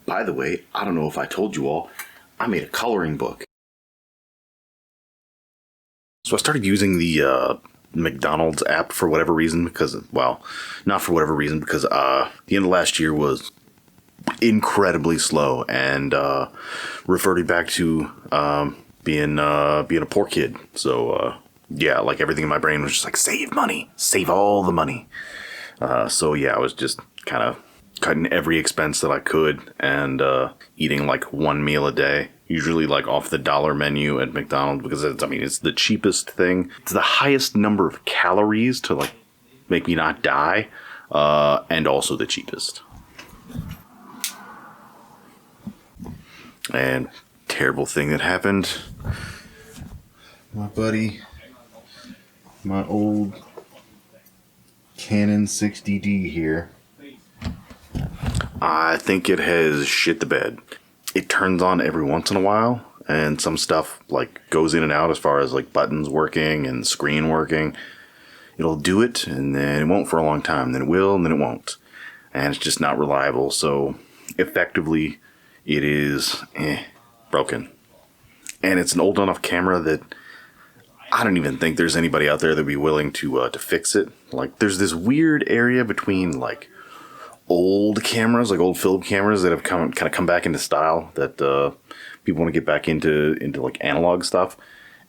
By the way, I don't know if I told you all, I made a coloring book. So I started using the McDonald's app for whatever reason because, well, not for whatever reason, because the end of last year was incredibly slow and reverted back to being a poor kid. So yeah, like everything in my brain was just like, save money, save all the money. So yeah, I was just kind of cutting every expense that I could and eating like one meal a day, usually like off the dollar menu at McDonald's, because it's the cheapest thing. It's the highest number of calories to like make me not die, and also the cheapest. And terrible thing that happened, my buddy, my old Canon 60D here, I think it has shit the bed. It turns on every once in a while, and some stuff like goes in and out as far as like buttons working and screen working. It'll do it, and then it won't for a long time. Then it will, and then it won't. And it's just not reliable. So effectively, it is broken. And it's an old enough camera that I don't even think there's anybody out there that'd be willing to fix it. Like, there's this weird area between like old cameras, like old film cameras that have kind of come back into style, that people want to get back into like analog stuff,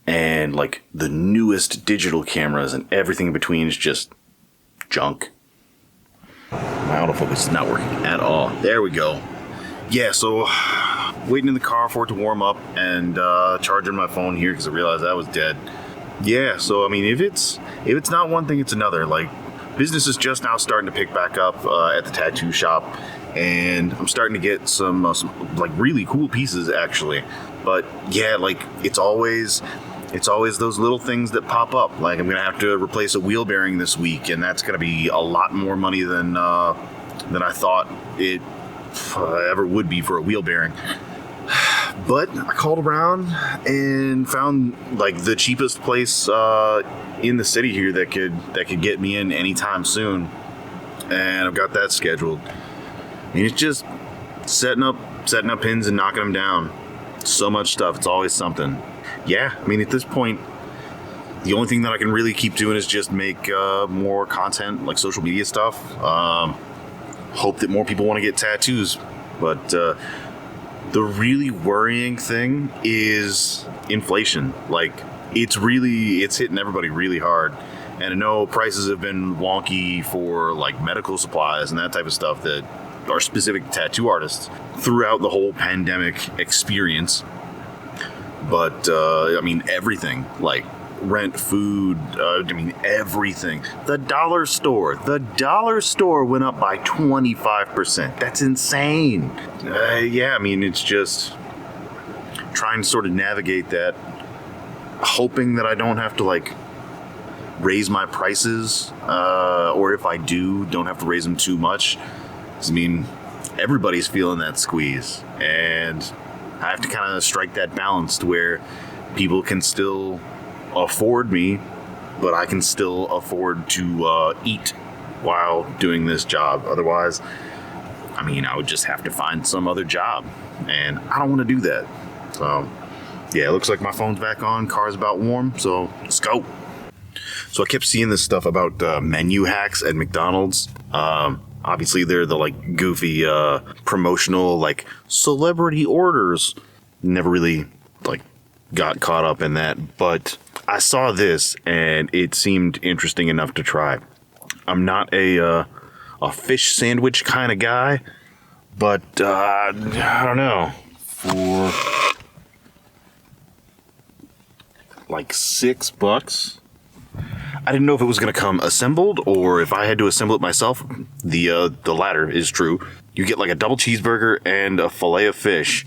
and like the newest digital cameras, and everything in between is just junk. My autofocus is not working at all. There we go. Yeah, so waiting in the car for it to warm up, and charging my phone here because I realized that was dead. Yeah, so I mean, if it's not one thing, it's another. Like, business is just now starting to pick back up at the tattoo shop, and I'm starting to get some like really cool pieces actually. But yeah, like it's always those little things that pop up. Like, I'm gonna have to replace a wheel bearing this week, and that's gonna be a lot more money than I thought it ever would be for a wheel bearing. But I called around and found like the cheapest place in the city here that could get me in anytime soon, and I've got that scheduled. I mean, it's just setting up pins and knocking them down. So much stuff. It's always something. Yeah, I mean, at this point, the only thing that I can really keep doing is just make more content, like social media stuff. Hope that more people want to get tattoos, but the really worrying thing is inflation. Like, it's hitting everybody really hard. And I know prices have been wonky for like medical supplies and that type of stuff that are specific to tattoo artists throughout the whole pandemic experience. But I mean, everything, like rent, food, everything. The dollar store went up by 25%. That's insane. Yeah, I mean, it's just trying to sort of navigate that, hoping that I don't have to like raise my prices, or if I do, don't have to raise them too much. 'Cause, I mean, everybody's feeling that squeeze, and I have to kind of strike that balance to where people can still afford me, but I can still afford to eat while doing this job. Otherwise, I mean, I would just have to find some other job, and I don't want to do that. So yeah, it looks like my phone's back on, car's about warm, so let's go. So I kept seeing this stuff about menu hacks at McDonald's. Obviously they're the like goofy promotional like celebrity orders. Never really like got caught up in that, but I saw this and it seemed interesting enough to try. I'm not a fish sandwich kind of guy, but I don't know, for like $6, I didn't know if it was going to come assembled or if I had to assemble it myself. The latter is true. You get like a double cheeseburger and a fillet of fish,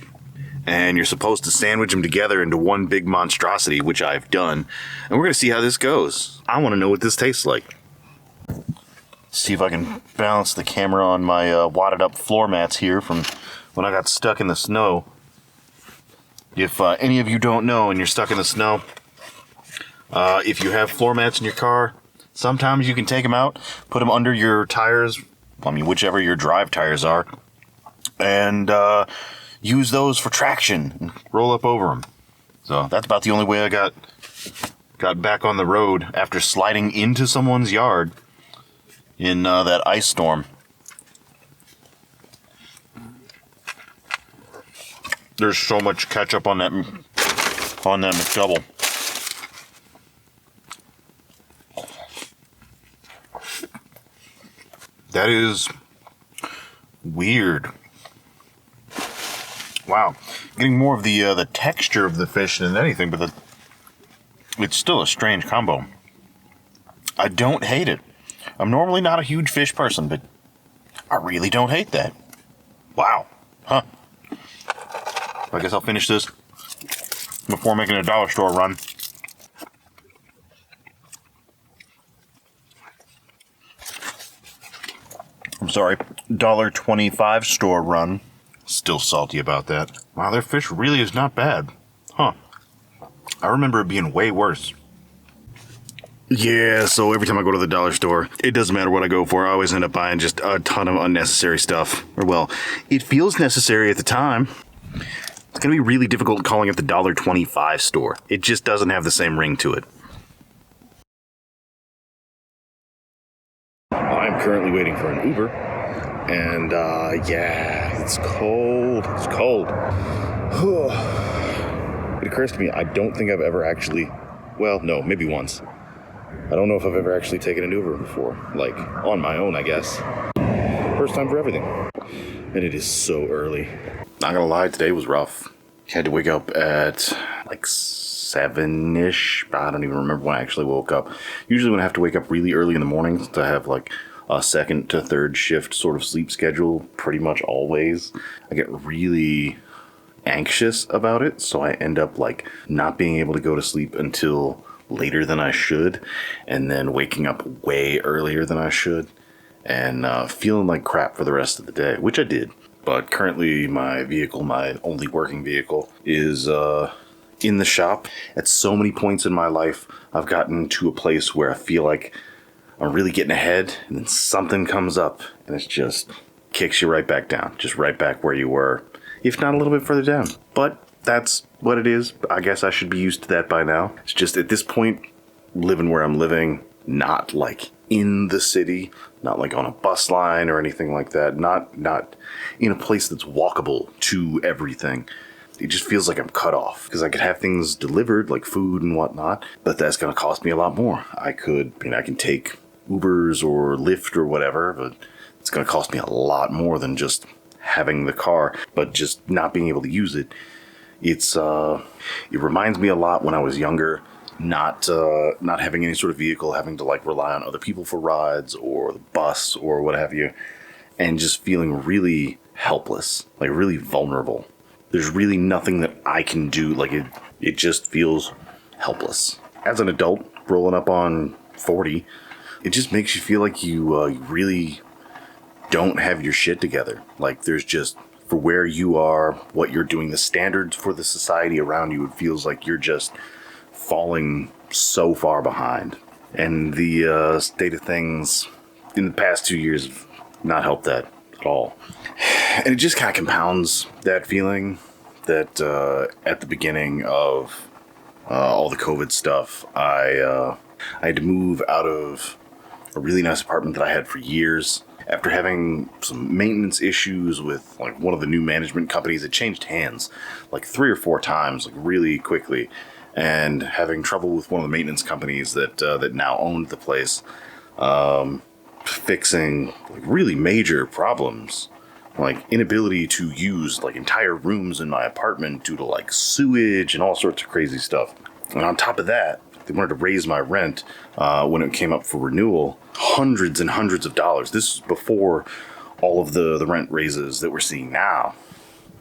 and you're supposed to sandwich them together into one big monstrosity, which I've done. And we're going to see how this goes. I want to know what this tastes like. See if I can balance the camera on my wadded up floor mats here from when I got stuck in the snow. If any of you don't know and you're stuck in the snow, if you have floor mats in your car, sometimes you can take them out, put them under your tires, whichever your drive tires are, and use those for traction and roll up over them. So that's about the only way I got back on the road after sliding into someone's yard in that ice storm. There's so much ketchup on that McDouble. That is weird. Wow, getting more of the texture of the fish than anything, but it's still a strange combo. I don't hate it. I'm normally not a huge fish person, but I really don't hate that. Wow. Huh. I guess I'll finish this before making a dollar store run. I'm sorry, $1.25 store run. Still salty about that. Wow, their fish really is not bad. Huh. I remember it being way worse. Yeah, so every time I go to the dollar store, it doesn't matter what I go for, I always end up buying just a ton of unnecessary stuff. Or, well, it feels necessary at the time. It's going to be really difficult calling it the $1.25 store. It just doesn't have the same ring to it. I'm currently waiting for an Uber. And, yeah, it's cold. It's cold. It occurs to me, I don't think I've ever actually... Well, no, maybe once. I don't know if I've ever actually taken an Uber before. Like, on my own, I guess. First time for everything. And it is so early. Not gonna lie, today was rough. Had to wake up at, like, 7-ish. I don't even remember when I actually woke up. Usually when I have to wake up really early in the mornings to have, like, a second to third shift sort of sleep schedule, pretty much always, I get really anxious about it, so I end up like not being able to go to sleep until later than I should, and then waking up way earlier than I should, and feeling like crap for the rest of the day, which I did. But currently my vehicle, my only working vehicle, is in the shop. At so many points in my life, I've gotten to a place where I feel like I'm really getting ahead, and then something comes up, and it just kicks you right back down. Just right back where you were, if not a little bit further down. But that's what it is. I guess I should be used to that by now. It's just at this point, living where I'm living, not like in the city, not like on a bus line or anything like that, not in a place that's walkable to everything. It just feels like I'm cut off, because I could have things delivered, like food and whatnot, but that's going to cost me a lot more. I can take Ubers or Lyft or whatever, but it's going to cost me a lot more than just having the car, but just not being able to use it. It reminds me a lot when I was younger, not having any sort of vehicle, having to like rely on other people for rides or the bus or what have you, and just feeling really helpless, like really vulnerable. There's really nothing that I can do. Like it just feels helpless. As an adult, rolling up on 40, it just makes you feel like you really don't have your shit together. Like there's just, for where you are, what you're doing, the standards for the society around you, it feels like you're just falling so far behind. And the state of things in the past 2 years have not helped that at all. And it just kind of compounds that feeling that at the beginning of all the COVID stuff, I had to move out of a really nice apartment that I had for years. After having some maintenance issues with like one of the new management companies, it changed hands like 3 or 4 times, like really quickly, and having trouble with one of the maintenance companies that now owned the place, fixing like really major problems, like inability to use like entire rooms in my apartment due to like sewage and all sorts of crazy stuff. And on top of that, they wanted to raise my rent when it came up for renewal, hundreds and hundreds of dollars. This is before all of the rent raises that we're seeing now.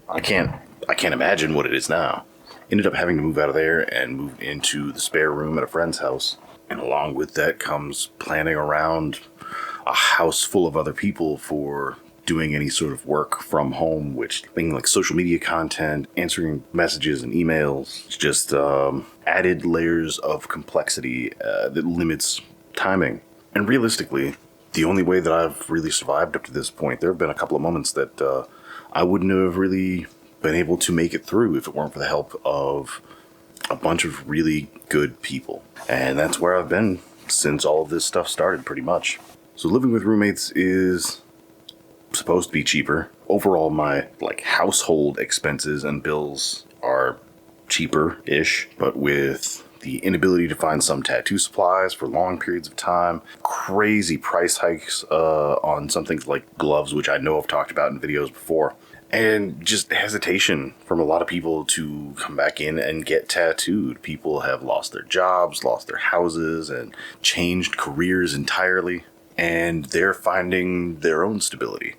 I can't imagine what it is now. Ended up having to move out of there and move into the spare room at a friend's house. And along with that comes planning around a house full of other people for doing any sort of work from home, which things like social media content, answering messages and emails, just added layers of complexity that limits timing. And realistically, the only way that I've really survived up to this point, there have been a couple of moments that I wouldn't have really been able to make it through if it weren't for the help of a bunch of really good people. And that's where I've been since all of this stuff started, pretty much. So living with roommates is supposed to be cheaper. Overall, my household expenses and bills are cheaper-ish, but with the inability to find some tattoo supplies for long periods of time, crazy price hikes on some things like gloves, which I know I've talked about in videos before, and just hesitation from a lot of people to come back in and get tattooed. People have lost their jobs, lost their houses, and changed careers entirely, and they're finding their own stability.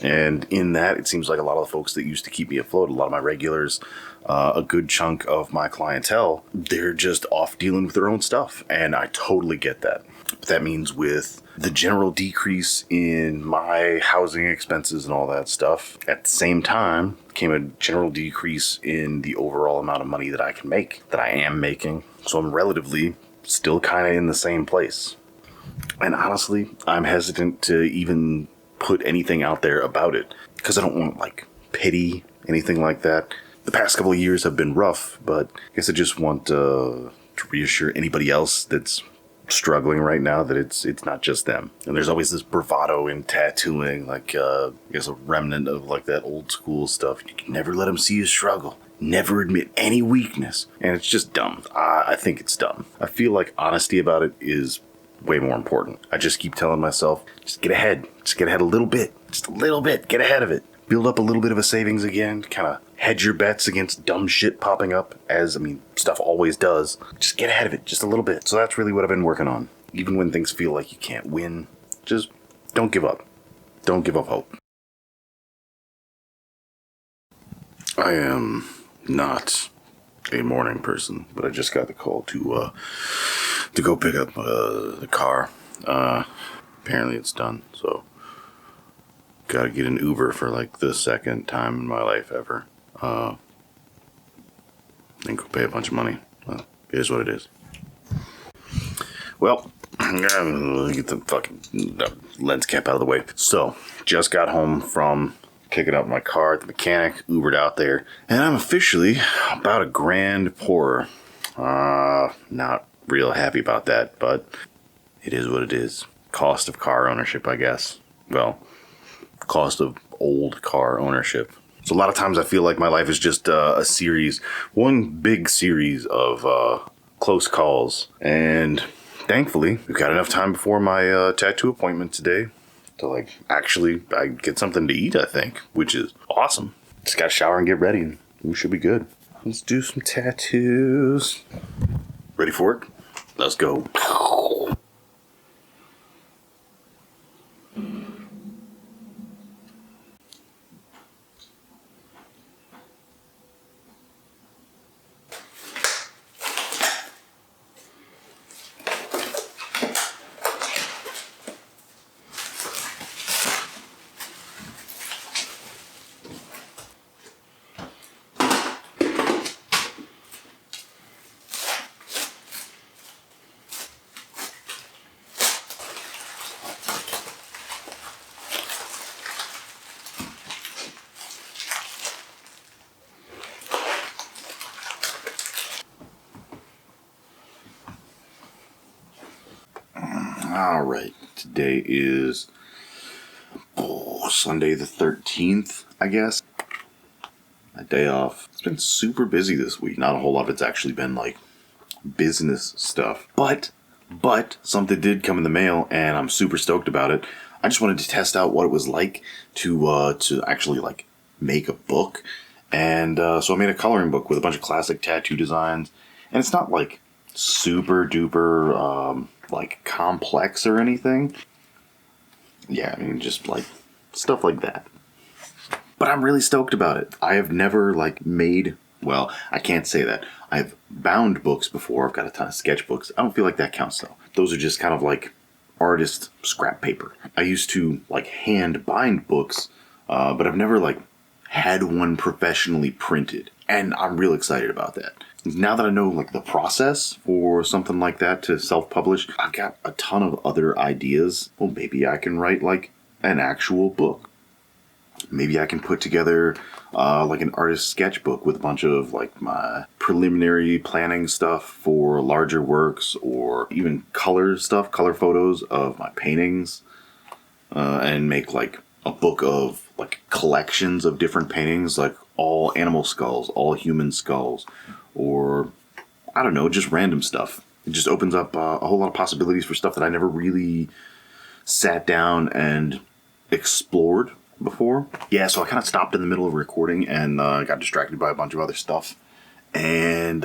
And in that, it seems like a lot of the folks that used to keep me afloat, a lot of my regulars, a good chunk of my clientele, they're just off dealing with their own stuff. And I totally get that. But that means with the general decrease in my housing expenses and all that stuff, at the same time came a general decrease in the overall amount of money that I can make, that I am making. So I'm relatively still kind of in the same place. And honestly, I'm hesitant to even put anything out there about it because I don't want pity, anything like that. The past couple of years have been rough, but I guess I just want to reassure anybody else that's struggling right now that it's not just them. And there's always this bravado in tattooing, I guess a remnant of that old school stuff. You can never let them see you struggle. Never admit any weakness. And it's just dumb. I think it's dumb. I feel like honesty about it is way more important. I just keep telling myself, just get ahead. Just get ahead a little bit. Just a little bit. Get ahead of it. Build up a little bit of a savings again. Kind of hedge your bets against dumb shit popping up, as, stuff always does. Just get ahead of it just a little bit. So that's really what I've been working on. Even when things feel like you can't win, just don't give up. Don't give up hope. I am not a morning person, but I just got the call to go pick up the car. Apparently it's done, so gotta get an Uber for the second time in my life ever. And go pay a bunch of money. Well, it is what it is. Well, get the fucking lens cap out of the way. So, just got home from picking up my car at the mechanic, Ubered out there, and I'm officially about $1,000 poorer. Not real happy about that, but it is what it is. Cost of car ownership, I guess. Well, cost of old car ownership. So a lot of times I feel like my life is just one big series of close calls. And thankfully, we've got enough time before my tattoo appointment today to actually I get something to eat, I think, which is awesome. Just gotta shower and get ready and we should be good. Let's do some tattoos. Ready for it? Let's go. All right, today is Sunday the 13th, I guess. A day off. It's been super busy this week. Not a whole lot of it's actually been business stuff. But something did come in the mail and I'm super stoked about it. I just wanted to test out what it was like to actually make a book. And so I made a coloring book with a bunch of classic tattoo designs. And it's not super duper complex or anything. Yeah, just stuff like that. But I'm really stoked about it. I have never made, well, I can't say that. I've bound books before. I've got a ton of sketchbooks. I don't feel like that counts though. Those are just kind of artist scrap paper. I used to hand bind books, but I've never had one professionally printed. And I'm real excited about that. Now that I know the process for something like that to self-publish, I've got a ton of other ideas. Well, maybe I can write an actual book. Maybe I can put together like an artist sketchbook with a bunch of like my preliminary planning stuff for larger works, or even color stuff, color photos of my paintings, and make like a book of like collections of different paintings, like all animal skulls, all human skulls, or I don't know, just random stuff. It just opens up a whole lot of possibilities for stuff that I never really sat down and explored before. Yeah, so I kind of stopped in the middle of recording and got distracted by a bunch of other stuff. And